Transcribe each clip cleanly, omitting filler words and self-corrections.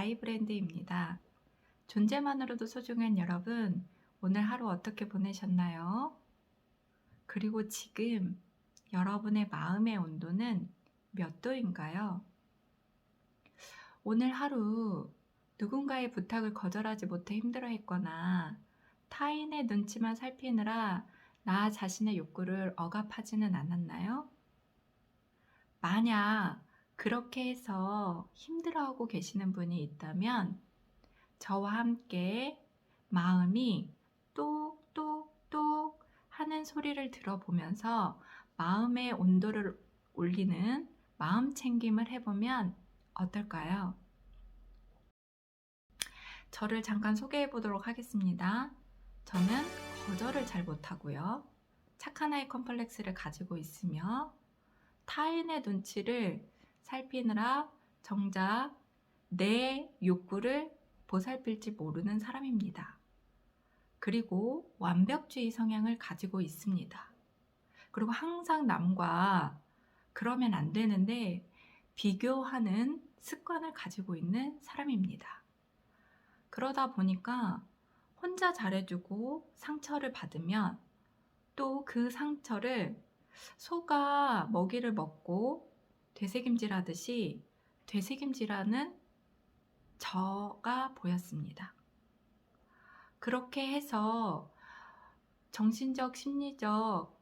아이브랜드입니다. 존재만으로도 소중한 여러분, 오늘 하루 어떻게 보내셨나요? 그리고 지금 여러분의 마음의 온도는 몇 도인가요? 오늘 하루 누군가의 부탁을 거절하지 못해 힘들어했거나 타인의 눈치만 살피느라 나 자신의 욕구를 억압하지는 않았나요? 만약 그렇게 해서 힘들어하고 계시는 분이 있다면 저와 함께 마음이 똑똑똑 하는 소리를 들어보면서 마음의 온도를 올리는 마음 챙김을 해보면 어떨까요? 저를 잠깐 소개해 보도록 하겠습니다. 저는 거절을 잘 못하고요. 착한 아이 컴플렉스를 가지고 있으며 타인의 눈치를 살피느라 정작 내 욕구를 보살필지 모르는 사람입니다. 그리고 완벽주의 성향을 가지고 있습니다. 그리고 항상 남과 그러면 안 되는데 비교하는 습관을 가지고 있는 사람입니다. 그러다 보니까 혼자 잘해주고 상처를 받으면 또 그 상처를 소가 먹이를 먹고 되새김질하듯이 되새김질하는 저가 보였습니다. 그렇게 해서 정신적, 심리적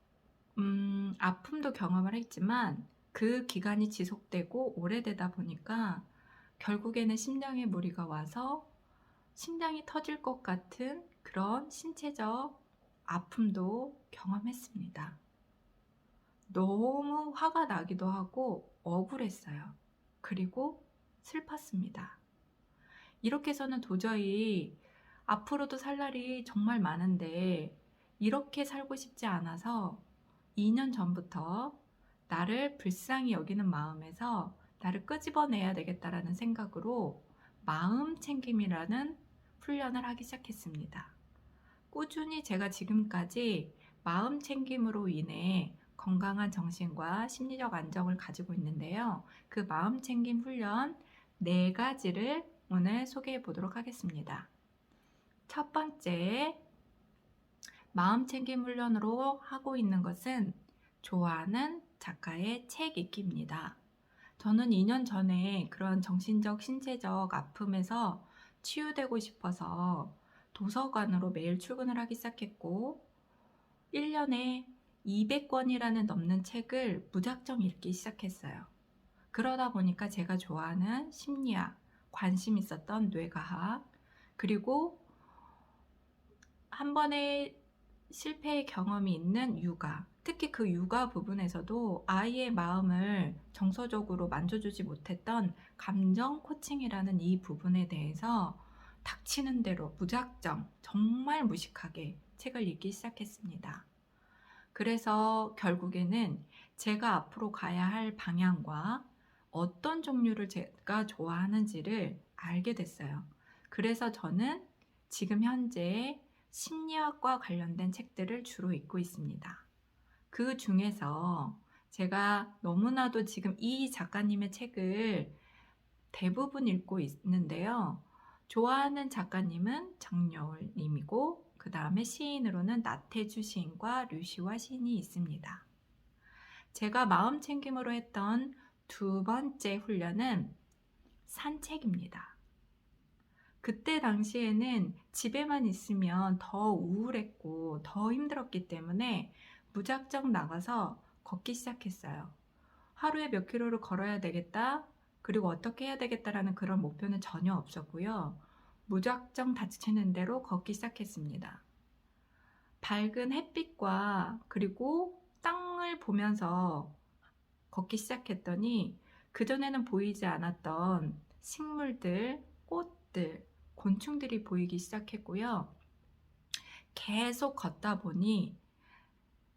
아픔도 경험을 했지만 그 기간이 지속되고 오래되다 보니까 결국에는 심장에 무리가 와서 심장이 터질 것 같은 그런 신체적 아픔도 경험했습니다. 너무 화가 나기도 하고 억울했어요. 그리고 슬펐습니다. 이렇게 해서는 도저히 앞으로도 살 날이 정말 많은데 이렇게 살고 싶지 않아서 2년 전부터 나를 불쌍히 여기는 마음에서 나를 끄집어내야 되겠다라는 생각으로 마음 챙김이라는 훈련을 하기 시작했습니다. 꾸준히 제가 지금까지 마음 챙김으로 인해 건강한 정신과 심리적 안정을 가지고 있는데요. 그 마음 챙김 훈련 4가지를 오늘 소개해 보도록 하겠습니다. 첫 번째, 마음 챙김 훈련으로 하고 있는 것은 좋아하는 작가의 책 읽기입니다. 저는 2년 전에 그런 정신적, 신체적 아픔에서 치유되고 싶어서 도서관으로 매일 출근을 하기 시작했고 1년에 200권이라는 넘는 책을 무작정 읽기 시작했어요. 그러다 보니까 제가 좋아하는 심리학, 관심 있었던 뇌과학, 그리고 한 번의 실패의 경험이 있는 육아, 특히 그 육아 부분에서도 아이의 마음을 정서적으로 만져주지 못했던 감정 코칭이라는 이 부분에 대해서 닥치는 대로 무작정 정말 무식하게 책을 읽기 시작했습니다. 그래서 결국에는 제가 앞으로 가야 할 방향과 어떤 종류를 제가 좋아하는지를 알게 됐어요. 그래서 저는 지금 현재 심리학과 관련된 책들을 주로 읽고 있습니다. 그 중에서 제가 너무나도 지금 이 작가님의 책을 대부분 읽고 있는데요. 좋아하는 작가님은 정여울 님이고 그 다음에 시인으로는 나태주 시인과 류시화 시인이 있습니다. 제가 마음 챙김으로 했던 2번째 훈련은 산책입니다. 그때 당시에는 집에만 있으면 더 우울했고 더 힘들었기 때문에 무작정 나가서 걷기 시작했어요. 하루에 몇 킬로를 걸어야 되겠다, 그리고 어떻게 해야 되겠다라는 그런 목표는 전혀 없었고요. 무작정 다치는 대로 걷기 시작했습니다. 밝은 햇빛과 그리고 땅을 보면서 걷기 시작했더니 그전에는 보이지 않았던 식물들, 꽃들, 곤충들이 보이기 시작했고요. 계속 걷다 보니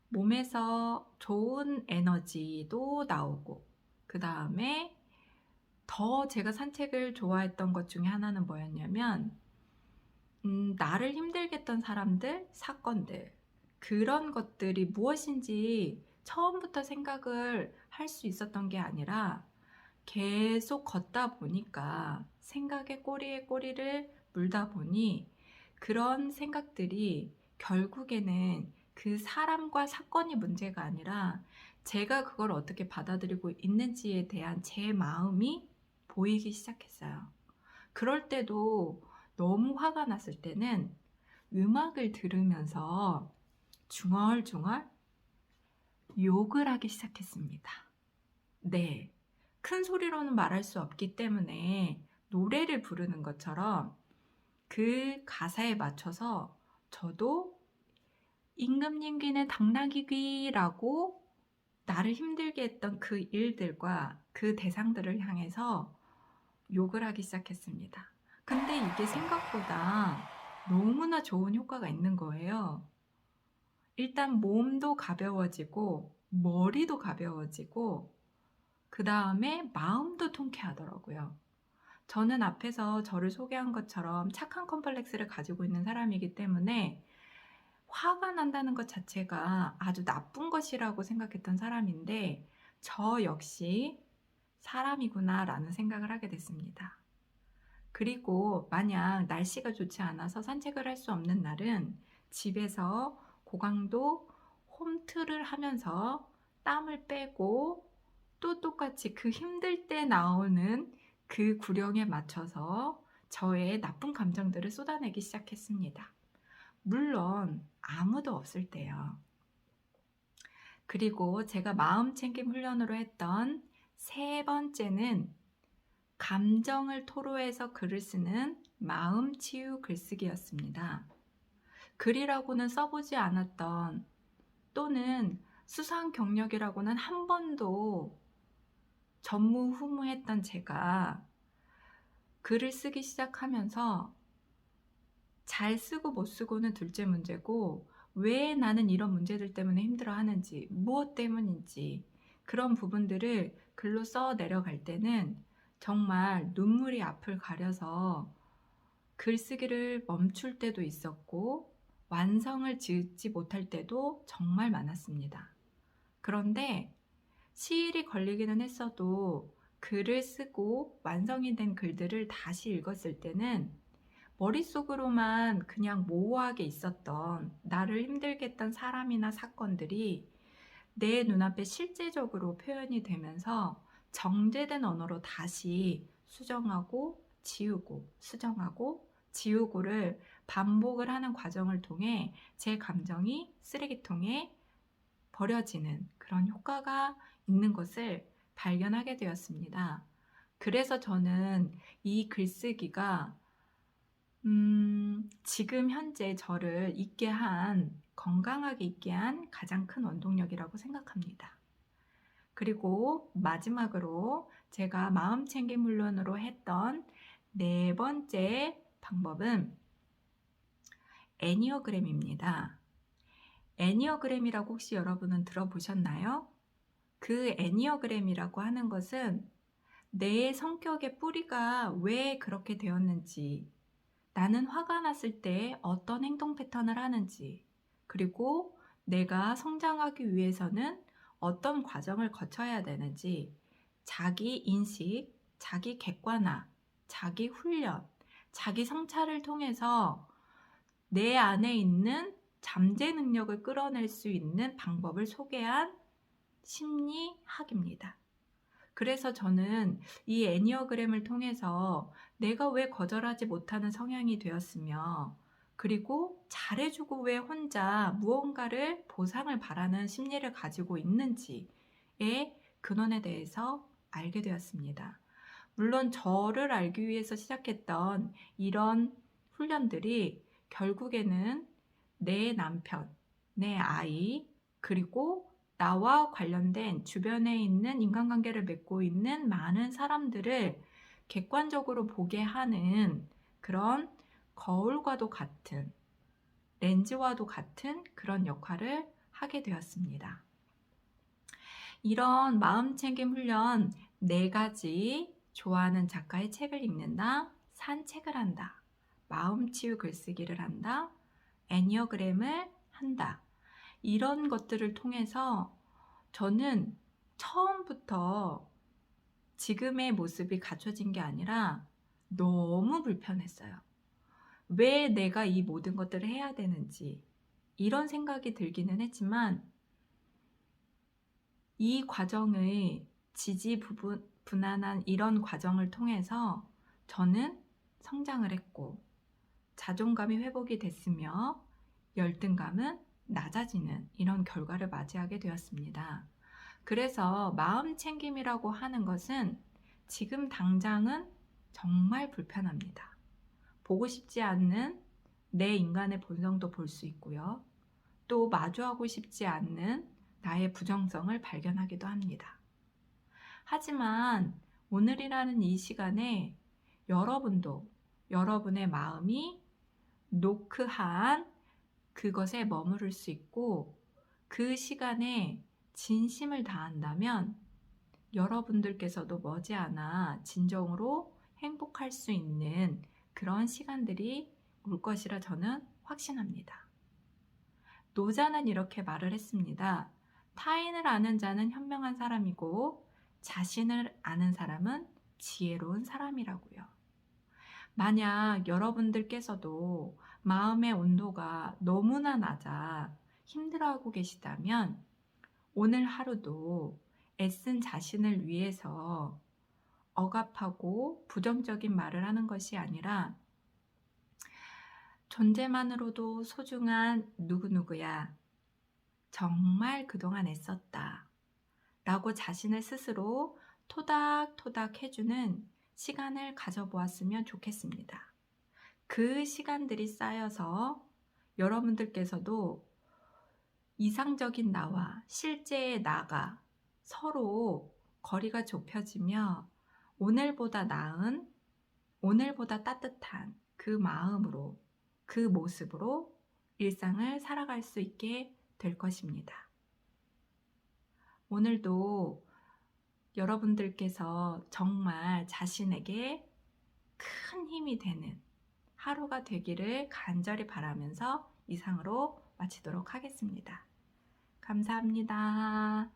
몸에서 좋은 에너지도 나오고 그 다음에 더 제가 산책을 좋아했던 것 중에 하나는 뭐였냐면 나를 힘들게 했던 사람들, 사건들 그런 것들이 무엇인지 처음부터 생각을 할 수 있었던 게 아니라 계속 걷다 보니까 생각의 꼬리에 꼬리를 물다 보니 그런 생각들이 결국에는 그 사람과 사건이 문제가 아니라 제가 그걸 어떻게 받아들이고 있는지에 대한 제 마음이 보이기 시작했어요. 그럴 때도 너무 화가 났을 때는 음악을 들으면서 중얼중얼 욕을 하기 시작했습니다. 네. 큰 소리로는 말할 수 없기 때문에 노래를 부르는 것처럼 그 가사에 맞춰서 저도 임금님 귀는 당나귀귀라고 나를 힘들게 했던 그 일들과 그 대상들을 향해서 욕을 하기 시작했습니다. 근데 이게 생각보다 너무나 좋은 효과가 있는 거예요. 일단 몸도 가벼워지고 머리도 가벼워지고 그 다음에 마음도 통쾌하더라고요. 저는 앞에서 저를 소개한 것처럼 착한 컴플렉스를 가지고 있는 사람이기 때문에 화가 난다는 것 자체가 아주 나쁜 것이라고 생각했던 사람인데 저 역시 사람이구나라는 생각을 하게 됐습니다. 그리고 만약 날씨가 좋지 않아서 산책을 할 수 없는 날은 집에서 고강도 홈트를 하면서 땀을 빼고 또 똑같이 그 힘들 때 나오는 그 구령에 맞춰서 저의 나쁜 감정들을 쏟아내기 시작했습니다. 물론 아무도 없을 때요. 그리고 제가 마음챙김 훈련으로 했던 세 번째는 감정을 토로해서 글을 쓰는 마음치유 글쓰기였습니다. 글이라고는 써보지 않았던 또는 수상 경력이라고는 한 번도 전무후무했던 제가 글을 쓰기 시작하면서 잘 쓰고 못 쓰고는 둘째 문제고 왜 나는 이런 문제들 때문에 힘들어하는지 무엇 때문인지 그런 부분들을 글로 써 내려갈 때는 정말 눈물이 앞을 가려서 글쓰기를 멈출 때도 있었고 완성을 짓지 못할 때도 정말 많았습니다. 그런데 시일이 걸리기는 했어도 글을 쓰고 완성이 된 글들을 다시 읽었을 때는 머릿속으로만 그냥 모호하게 있었던 나를 힘들게 했던 사람이나 사건들이 내 눈앞에 실제적으로 표현이 되면서 정제된 언어로 다시 수정하고 지우고 수정하고 지우고를 반복을 하는 과정을 통해 제 감정이 쓰레기통에 버려지는 그런 효과가 있는 것을 발견하게 되었습니다. 그래서 저는 이 글쓰기가 지금 현재 저를 건강하게 있게 한 가장 큰 원동력이라고 생각합니다. 그리고 마지막으로 제가 마음챙김 훈련으로 했던 네 번째 방법은 애니어그램입니다. 애니어그램이라고 혹시 여러분은 들어보셨나요? 그 애니어그램이라고 하는 것은 내 성격의 뿌리가 왜 그렇게 되었는지, 나는 화가 났을 때 어떤 행동 패턴을 하는지, 그리고 내가 성장하기 위해서는 어떤 과정을 거쳐야 되는지, 자기 인식, 자기 객관화, 자기 훈련, 자기 성찰을 통해서 내 안에 있는 잠재 능력을 끌어낼 수 있는 방법을 소개한 심리학입니다. 그래서 저는 이 애니어그램을 통해서 내가 왜 거절하지 못하는 성향이 되었으며 그리고 잘해주고 왜 혼자 무언가를 보상을 바라는 심리를 가지고 있는지의 근원에 대해서 알게 되었습니다. 물론 저를 알기 위해서 시작했던 이런 훈련들이 결국에는 내 남편, 내 아이, 그리고 나와 관련된 주변에 있는 인간관계를 맺고 있는 많은 사람들을 객관적으로 보게 하는 그런 거울과도 같은, 렌즈와도 같은 그런 역할을 하게 되었습니다. 이런 마음챙김 훈련 4가지, 좋아하는 작가의 책을 읽는다, 산책을 한다, 마음치유 글쓰기를 한다, 애니어그램을 한다. 이런 것들을 통해서 저는 처음부터 지금의 모습이 갖춰진 게 아니라 너무 불편했어요. 왜 내가 이 모든 것들을 해야 되는지 이런 생각이 들기는 했지만 이 과정의 지지부분한 이런 과정을 통해서 저는 성장을 했고 자존감이 회복이 됐으며 열등감은 낮아지는 이런 결과를 맞이하게 되었습니다. 그래서 마음 챙김이라고 하는 것은 지금 당장은 정말 불편합니다. 보고 싶지 않는 내 인간의 본성도 볼 수 있고요. 또 마주하고 싶지 않는 나의 부정성을 발견하기도 합니다. 하지만 오늘이라는 이 시간에 여러분도 여러분의 마음이 노크한 그것에 머무를 수 있고 그 시간에 진심을 다한다면 여러분들께서도 머지않아 진정으로 행복할 수 있는 그런 시간들이 올 것이라 저는 확신합니다. 노자는 이렇게 말을 했습니다. 타인을 아는 자는 현명한 사람이고 자신을 아는 사람은 지혜로운 사람이라고요. 만약 여러분들께서도 마음의 온도가 너무나 낮아 힘들어하고 계시다면 오늘 하루도 애쓴 자신을 위해서 억압하고 부정적인 말을 하는 것이 아니라 존재만으로도 소중한 누구누구야. 정말 그동안 애썼다. 라고 자신을 스스로 토닥토닥 해주는 시간을 가져보았으면 좋겠습니다. 그 시간들이 쌓여서 여러분들께서도 이상적인 나와 실제의 나가 서로 거리가 좁혀지며 오늘보다 나은, 오늘보다 따뜻한 그 마음으로, 그 모습으로 일상을 살아갈 수 있게 될 것입니다. 오늘도 여러분들께서 정말 자신에게 큰 힘이 되는 하루가 되기를 간절히 바라면서 이상으로 마치도록 하겠습니다. 감사합니다.